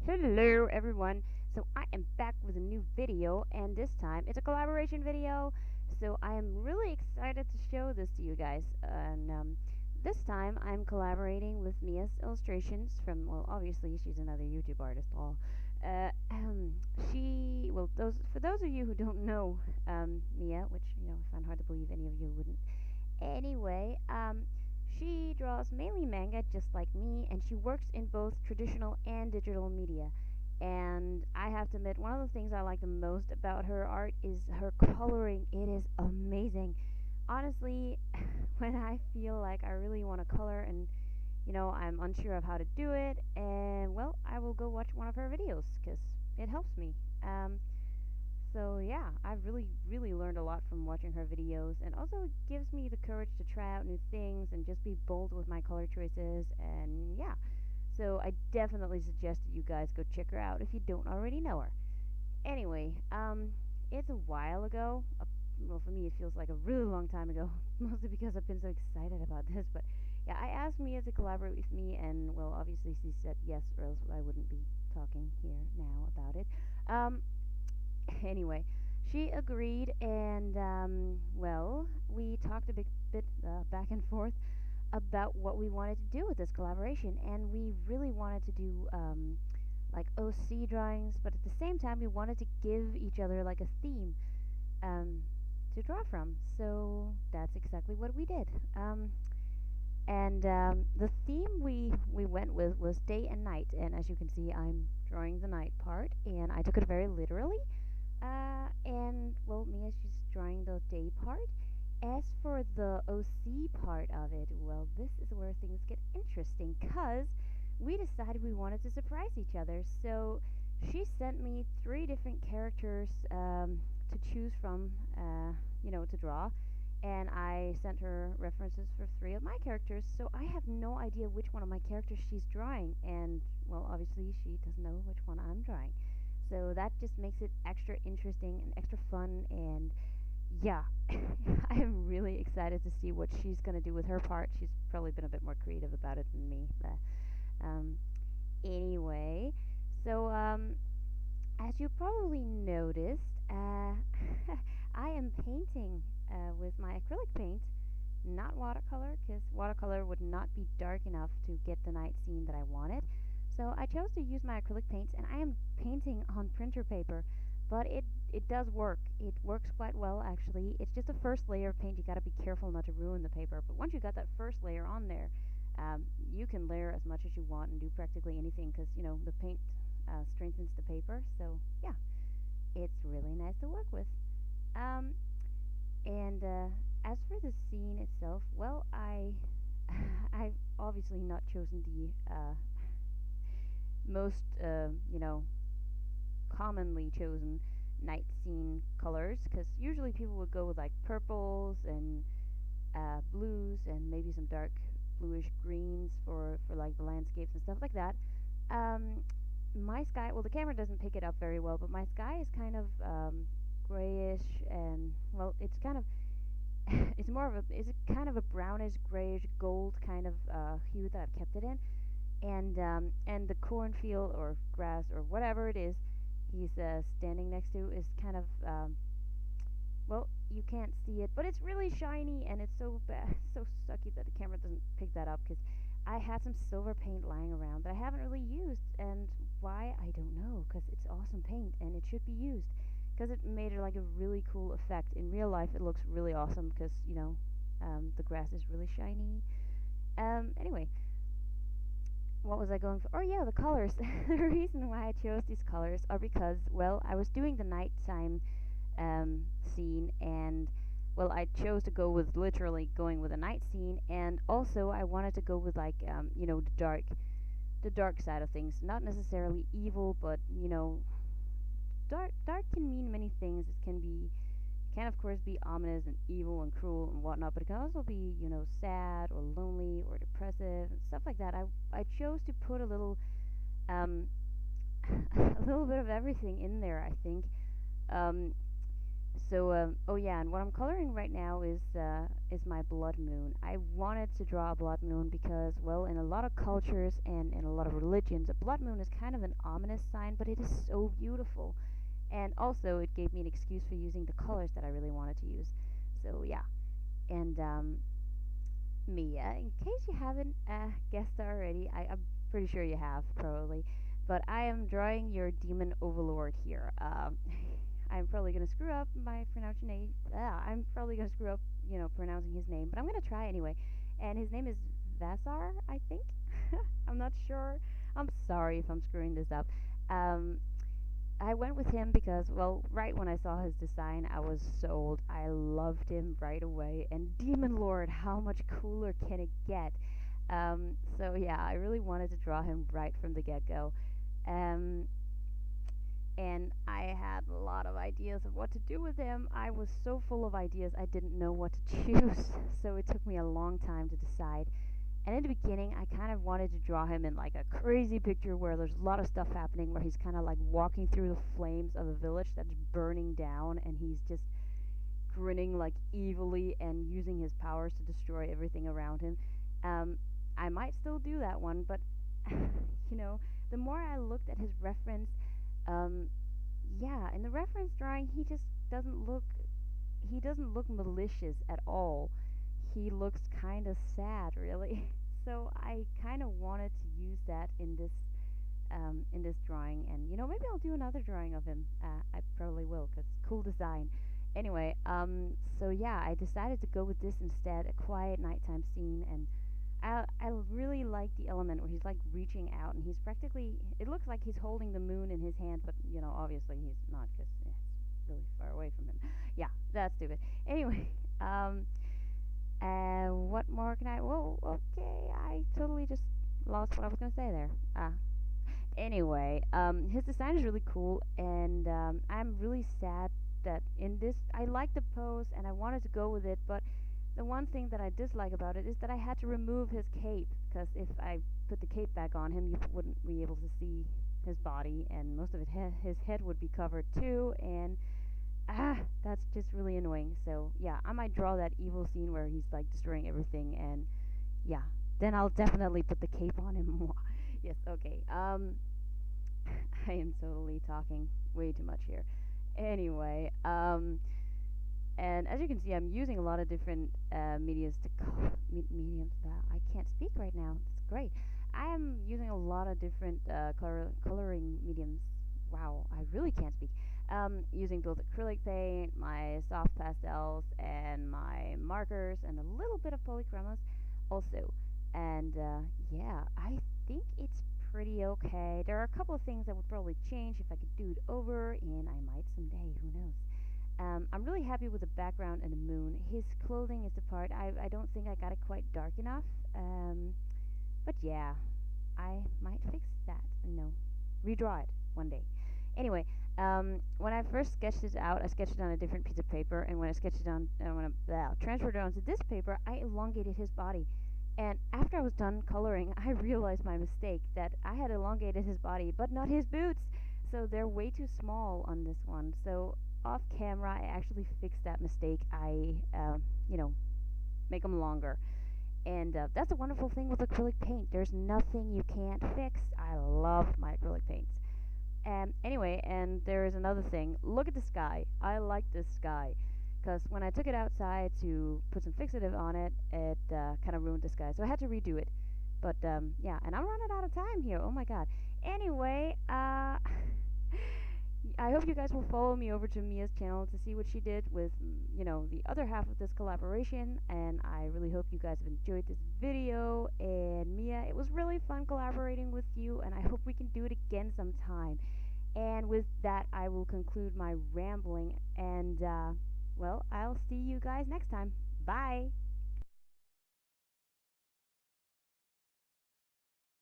Hello everyone. So I am back with a new video and this time it's a collaboration video. So I am really excited to show this to you guys. And this time I'm collaborating with Mia's Illustrations from, well, obviously she's another YouTube artist. Uh, um, for those of you who don't know Mia, which I find hard to believe any of you wouldn't. Anyway, she draws mainly manga just like me, and she works in both traditional and digital media. And I have to admit, one of the things I like the most about her art is her coloring. It is amazing. Honestly, when I feel like I really want to color and I'm unsure of how to do it, and well, I will go watch one of her videos because it helps me. So yeah, I've really learned a lot from watching her videos, and also gives me the courage to try out new things and just be bold with my color choices. And yeah, so I definitely suggest that you guys go check her out if you don't already know her. Anyway, it's a while ago. Well, for me, it feels like a really long time ago, mostly because I've been so excited about this. But yeah, I asked Mia to collaborate with me, and well, obviously she said yes, or else I wouldn't be talking here now about it. Um, anyway, she agreed, and well, we talked a bit back and forth about what we wanted to do with this collaboration, and we really wanted to do like OC drawings, but at the same time, we wanted to give each other like a theme um, to draw from. So that's exactly what we did. And the theme we went with was day and night, and as you can see, I'm drawing the night part, and I took it very literally. And well, Mia, she's drawing the day part. As for the OC part of it, well, this is where things get interesting, cause we decided we wanted to surprise each other. So she sent me three different characters to choose from, to draw, and I sent her references for three of my characters. So I have no idea which one of my characters she's drawing, and well, obviously she doesn't know which one I'm drawing. So that just makes it extra interesting and extra fun, and yeah, I am really excited to see what she's gonna do with her part. She's probably been a bit more creative about it than me. But um, anyway, so as you probably noticed, I am painting with my acrylic paint, not watercolor, because watercolor would not be dark enough to get the night scene that I wanted. So I chose to use my acrylic paints, and I am painting on printer paper, but it does work. It works quite well, actually. It's just a first layer of paint. You got to be careful not to ruin the paper. But once you got that first layer on there, you can layer as much as you want and do practically anything, because the paint strengthens the paper. So yeah, it's really nice to work with. Um, and as for the scene itself, well, I've obviously not chosen the most commonly chosen night scene colors, because usually people would go with like purples and blues and maybe some dark bluish greens for like the landscapes and stuff like that. Um, my sky, well, the camera doesn't pick it up very well, but my sky is kind of grayish, and well, it's kind of it's a kind of a brownish grayish gold kind of hue that I've kept it in. And the cornfield or grass or whatever it is he's standing next to is kind of well, you can't see it, but it's really shiny, and it's so bad, so sucky that the camera doesn't pick that up, because I had some silver paint lying around that I haven't really used, and why, I don't know, because it's awesome paint and it should be used, because it made it like a really cool effect. In real life it looks really awesome because the grass is really shiny. Anyway, what was I going for? Oh yeah, the colors. The reason why I chose these colors are because, well, I was doing the nighttime scene, and well, I chose to go with literally going with a night scene, and also I wanted to go with like the dark side of things. Not necessarily evil, but dark can mean many things. It can of course be ominous and evil and cruel and whatnot, but it can also be, sad or lonely or depressive and stuff like that. I chose to put a little a little bit of everything in there, I think. Um, So, oh yeah, and what I'm coloring right now is my blood moon. I wanted to draw a blood moon because, well, in a lot of cultures and in a lot of religions, a blood moon is kind of an ominous sign, but it is so beautiful. And also, it gave me an excuse for using the colors that I really wanted to use. So yeah, and Mia, in case you haven't guessed already, I'm pretty sure you have, probably. But I am drawing your demon overlord here. I'm probably gonna screw up my pronunciation. I'm probably gonna screw up, pronouncing his name, but I'm gonna try anyway. And his name is Vassar, I think. I'm not sure. I'm sorry if I'm screwing this up. Um, I went with him because, well, right when I saw his design, I was sold. I loved him right away. And Demon Lord, how much cooler can it get? So yeah, I really wanted to draw him right from the get-go. Um, and I had a lot of ideas of what to do with him. I was so full of ideas, I didn't know what to choose. So it took me a long time to decide. And in the beginning, I kind of wanted to draw him in like a crazy picture where there's a lot of stuff happening, where he's kind of like walking through the flames of a village that's burning down, and he's just grinning like evilly and using his powers to destroy everything around him. Um, I might still do that one, but the more I looked at his reference, um, yeah, in the reference drawing, doesn't look he doesn't look malicious at all. He looks kind of sad, really. So I kind of wanted to use that in this drawing, and maybe I'll do another drawing of him. I probably will, 'cause cool design. Anyway, so yeah, I decided to go with this instead, a quiet nighttime scene, and I really like the element where he's like reaching out, and he's practically, it looks like he's holding the moon in his hand, but obviously he's not, because it's really far away from him. Yeah, that's stupid. Anyway, what more can I? Whoa, okay, I totally just lost what I was gonna say there. Anyway, his design is really cool, and I'm really sad that in this, I like the pose and I wanted to go with it, but the one thing that I dislike about it is that I had to remove his cape, because if I put the cape back on him, you wouldn't be able to see his body, and most of it, his head would be covered too, and that's just really annoying. So yeah, I might draw that evil scene where he's like destroying everything, and yeah, then I'll definitely put the cape on him. Yes, okay. I am totally talking way too much here. Anyway, and as you can see, I'm using a lot of different mediums to mediums. I can't speak right now. It's great. I am using a lot of different coloring mediums. Wow, I really can't speak. Using both acrylic paint, my soft pastels, and my markers, and a little bit of polychromos also. And yeah, I think it's pretty okay. There are a couple of things I would probably change if I could do it over, and I might someday, who knows. I'm really happy with the background and the moon. His clothing is the part. I don't think I got it quite dark enough. But yeah, I might fix that. Redraw it one day. Anyway, when I first sketched it out, I sketched it on a different piece of paper, and when I sketched it on, when I transferred it onto this paper, I elongated his body. And after I was done coloring, I realized my mistake, that I had elongated his body, but not his boots. So they're way too small on this one. So off camera, I actually fixed that mistake. I, make them longer. And that's a wonderful thing with acrylic paint. There's nothing you can't fix. I love my acrylic paints. Anyway, and there is another thing. Look at the sky. I like this sky, because when I took it outside to put some fixative on it, it kind of ruined the sky. So I had to redo it. But yeah, and I'm running out of time here. Oh my god. Anyway, I hope you guys will follow me over to Mia's channel to see what she did with, the other half of this collaboration. And I really hope you guys have enjoyed this video. And Mia, it was really fun collaborating with you, and I hope we can do it again sometime. And with that, I will conclude my rambling. And, well, I'll see you guys next time. Bye!